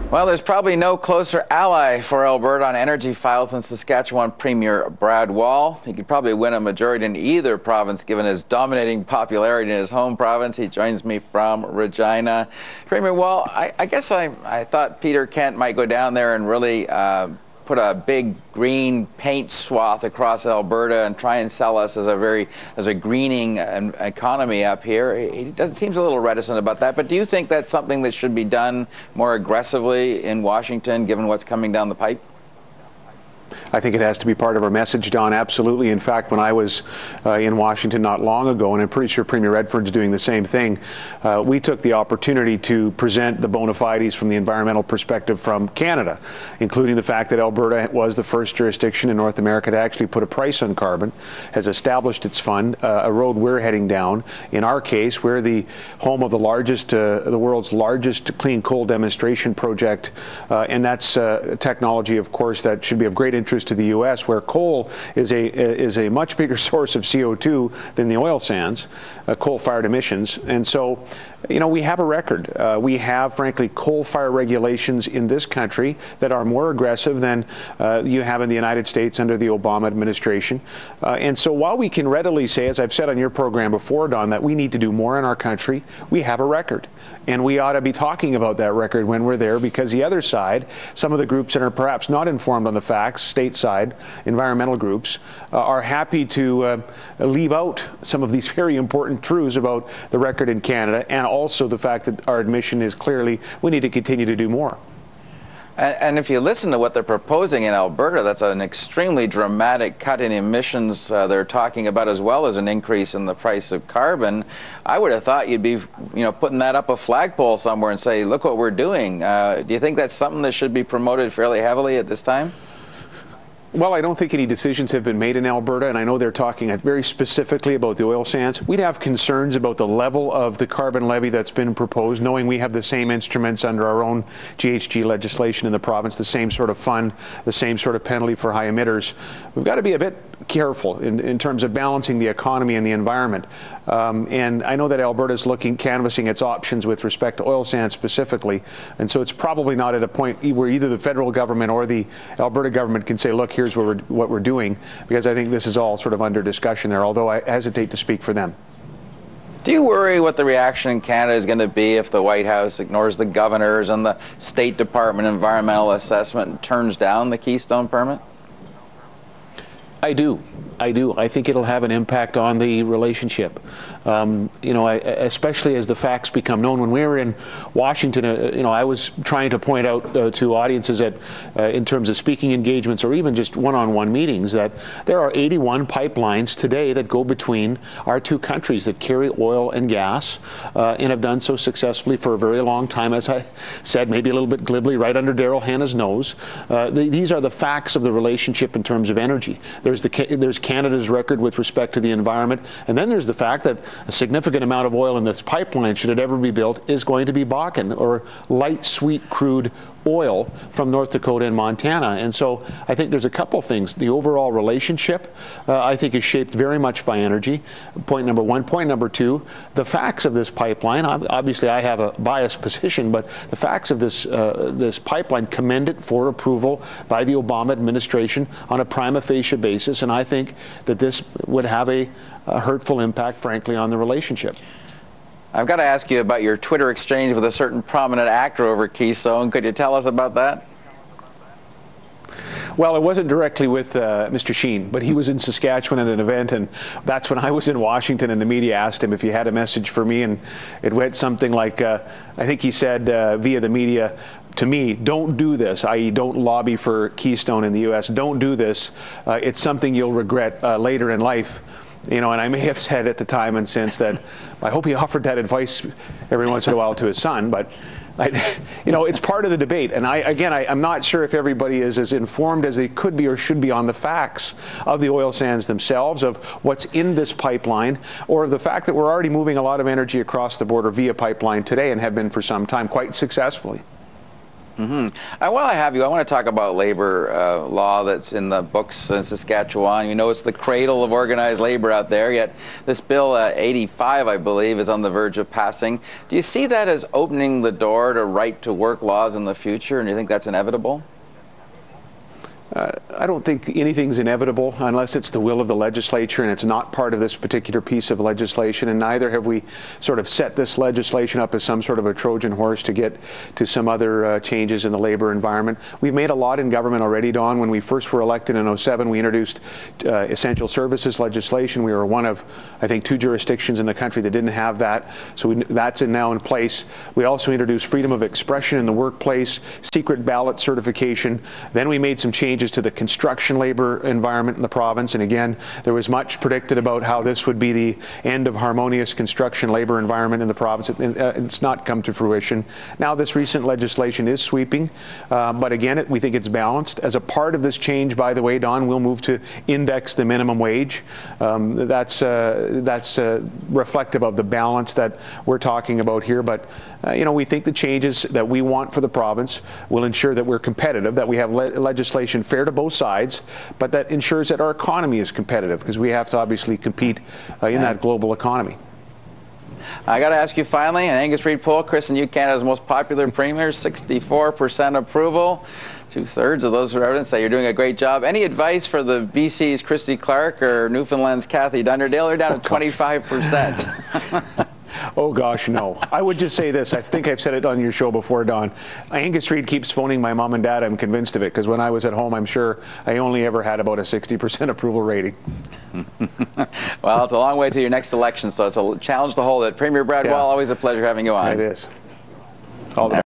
Well, there's probably no closer ally for Alberta on energy files than Saskatchewan Premier Brad Wall. He could probably win a majority in either province given his dominating popularity in his home province. He joins me from Regina. Premier Wall, I guess I thought Peter Kent might go down there and really put a big green paint swath across Alberta and try and sell us as a greening economy up here. He seems a little reticent about that, but do you think that's something that should be done more aggressively in Washington given what's coming down the pipe? I think it has to be part of our message, Don, absolutely. In fact, when I was in Washington not long ago, and I'm pretty sure Premier Redford's doing the same thing, we took the opportunity to present the bona fides from the environmental perspective from Canada, including the fact that Alberta was the first jurisdiction in North America to actually put a price on carbon, has established its fund, a road we're heading down. In our case, we're the home of the world's largest clean coal demonstration project, and that's technology, of course, that should be of great interest to the U.S., where coal is a much bigger source of CO2 than the oil sands, coal-fired emissions. And so, you know, we have a record. We have, frankly, coal fire regulations in this country that are more aggressive than you have in the United States under the Obama administration. And so while we can readily say, as I've said on your program before, Don, that we need to do more in our country, we have a record. And we ought to be talking about that record when we're there, because the other side, some of the groups that are perhaps not informed on the facts, stateside, environmental groups, are happy to leave out some of these very important truths about the record in Canada, and also the fact that our admission is clearly we need to continue to do more. And if you listen to what they're proposing in Alberta, that's an extremely dramatic cut in emissions they're talking about, as well as an increase in the price of carbon. I would have thought you'd be, you know, putting that up a flagpole somewhere and say, look what we're doing. Do you think that's something that should be promoted fairly heavily at this time? Well, I don't think any decisions have been made in Alberta, and I know they're talking very specifically about the oil sands. We'd have concerns about the level of the carbon levy that's been proposed, knowing we have the same instruments under our own GHG legislation in the province, the same sort of fund, the same sort of penalty for high emitters. We've got to be a bit careful in terms of balancing the economy and the environment. And I know that Alberta's canvassing its options with respect to oil sands specifically, and so it's probably not at a point where either the federal government or the Alberta government can say, look, here's what we're doing, because I think this is all sort of under discussion there, although I hesitate to speak for them. Do you worry what the reaction in Canada is going to be if the White House ignores the governors and the State Department environmental assessment and turns down the Keystone permit? I do. I think it'll have an impact on the relationship. You know, especially as the facts become known. When we were in Washington, you know, I was trying to point out to audiences that, in terms of speaking engagements or even just one-on-one meetings, that there are 81 pipelines today that go between our two countries that carry oil and gas, and have done so successfully for a very long time, as I said, maybe a little bit glibly, right under Daryl Hannah's nose. These are the facts of the relationship in terms of energy. There's Canada's record with respect to the environment, and then there's the fact that a significant amount of oil in this pipeline, should it ever be built, is going to be Bakken, or light sweet crude oil from North Dakota and Montana. And so I think there's a couple things. The overall relationship, I think, is shaped very much by energy. Point number one. Point number two, the facts of this pipeline. Obviously, I have a biased position, but the facts of this pipeline commend it for approval by the Obama administration on a prima facie basis, and I think that this would have a hurtful impact, frankly, on the relationship. I've got to ask you about your Twitter exchange with a certain prominent actor over Keystone. Could you tell us about that? Well, it wasn't directly with Mr. Sheen, but he was in Saskatchewan at an event, and that's when I was in Washington, and the media asked him if he had a message for me, and it went something like, I think he said via the media to me, don't do this, i.e. don't lobby for Keystone in the U.S. Don't do this. It's something you'll regret later in life. You know, and I may have said at the time and since that I hope he offered that advice every once in a while to his son, but you know, it's part of the debate. And I'm not sure if everybody is as informed as they could be or should be on the facts of the oil sands themselves, of what's in this pipeline, or the fact that we're already moving a lot of energy across the border via pipeline today and have been for some time quite successfully. While I have you, I want to talk about labor law that's in the books in Saskatchewan. You know, it's the cradle of organized labor out there, yet this bill 85, I believe, is on the verge of passing. Do you see that as opening the door to right-to-work laws in the future, and do you think that's inevitable? I don't think anything's inevitable unless it's the will of the legislature, and it's not part of this particular piece of legislation, and neither have we sort of set this legislation up as some sort of a Trojan horse to get to some other changes in the labor environment. We've made a lot in government already, Don. When we first were elected in 07, we introduced essential services legislation. We were one of, I think, 2 jurisdictions in the country that didn't have that, so that's now in place. We also introduced freedom of expression in the workplace, secret ballot certification. Then we made some changes to the construction labor environment in the province, and again, there was much predicted about how this would be the end of harmonious construction labor environment in the province. It's not come to fruition. Now this recent legislation is sweeping, but again, we think it's balanced. As a part of this change, by the way, Don, we'll move to index the minimum wage. That's reflective of the balance that we're talking about here, but you know, we think the changes that we want for the province will ensure that we're competitive, that we have legislation fair to both sides, but that ensures that our economy is competitive, because we have to obviously compete in that global economy. I got to ask you finally, an Angus Reid poll, Chris and you, Canada's most popular premier, 64% approval. 2/3 of those who are evidence say you're doing a great job. Any advice for the BC's Christy Clark or Newfoundland's Kathy Dunderdale? They're down at 25%. Oh gosh, no. I would just say this. I think I've said it on your show before, Don. Angus Reid keeps phoning my mom and dad. I'm convinced of it, because when I was at home, I'm sure I only ever had about a 60% approval rating. Well, it's a long way to your next election, so it's a challenge to hold it. Premier Brad Wall, always a pleasure having you on. It is. All the best.